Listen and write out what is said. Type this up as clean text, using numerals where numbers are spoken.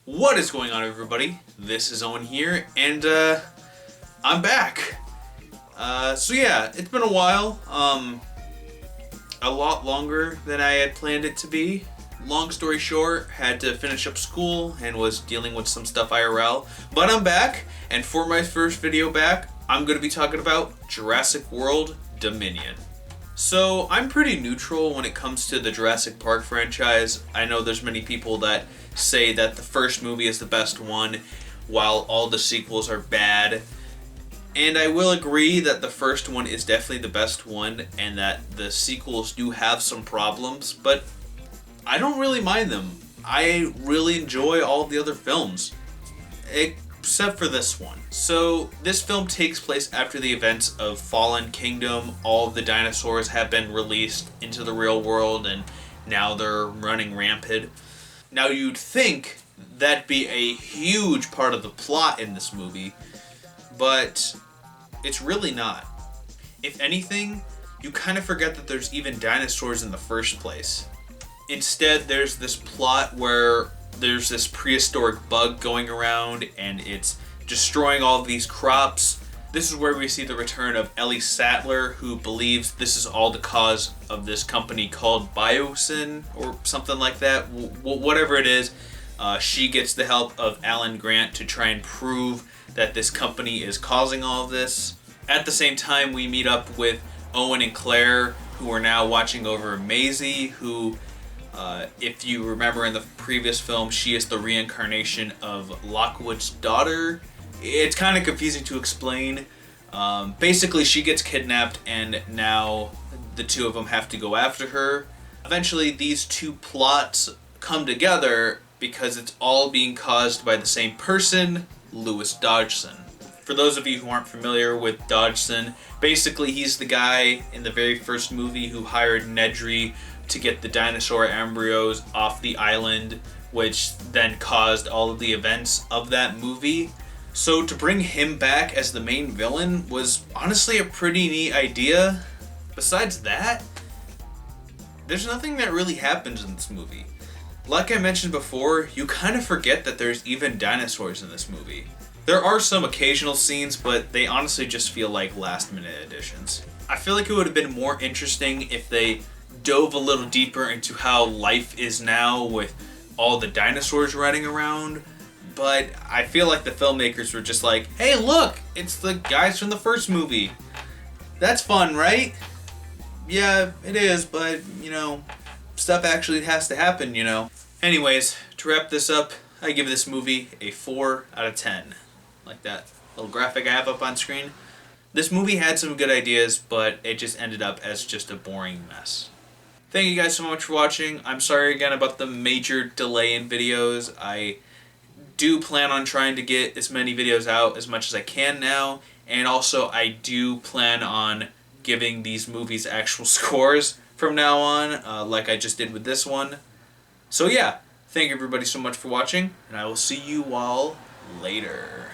What is going on, everybody? This is Owen here, and I'm back. So yeah, it's been a while, a lot longer than I had planned it to be. Long story short, had to finish up school and was dealing with some stuff IRL, but I'm back, and for my first video back, I'm going to be talking about Jurassic World Dominion. So I'm pretty neutral when it comes to the Jurassic Park franchise. I know there's many people that say that the first movie is the best one, while all the sequels are bad. And I will agree that the first one is definitely the best one, and that the sequels do have some problems, but I don't really mind them. I really enjoy all the other films, except for this one. So this film takes place after the events of Fallen Kingdom. All of the dinosaurs have been released into the real world, and now they're running rampant. Now you'd think that'd be a huge part of the plot in this movie, but it's really not. If anything, you kind of forget that there's even dinosaurs in the first place. Instead, there's this plot where there's this prehistoric bug going around and it's destroying all of these crops. This is where we see the return of Ellie Sattler, who believes this is all the cause of this company called Biosyn or something like that. Whatever it is, she gets the help of Alan Grant to try and prove that this company is causing all of this. At the same time, we meet up with Owen and Claire, who are now watching over Maisie, who, if you remember in the previous film, she is the reincarnation of Lockwood's daughter. It's kind of confusing to explain. Basically, she gets kidnapped and now the two of them have to go after her. Eventually, these two plots come together because it's all being caused by the same person, Louis Dodgson. For those of you who aren't familiar with Dodgson, basically he's the guy in the very first movie who hired Nedry to get the dinosaur embryos off the island, which then caused all of the events of that movie. So to bring him back as the main villain was honestly a pretty neat idea. Besides that, there's nothing that really happens in this movie. Like I mentioned before, you kind of forget that there's even dinosaurs in this movie. There are some occasional scenes, but they honestly just feel like last-minute additions. I feel like it would have been more interesting if they dove a little deeper into how life is now with all the dinosaurs running around, but I feel like the filmmakers were just like, hey look, it's the guys from the first movie. That's fun, right? Yeah, it is, but, you know, stuff actually has to happen, you know. Anyways, to wrap this up, I give this movie a 4 out of 10. Like that little graphic I have up on screen. This movie had some good ideas, but it just ended up as just a boring mess. Thank you guys so much for watching. I'm sorry again about the major delay in videos. I do plan on trying to get as many videos out as much as I can now, and also I do plan on giving these movies actual scores from now on, like I just did with this one. So yeah, thank you everybody so much for watching, and I will see you all later.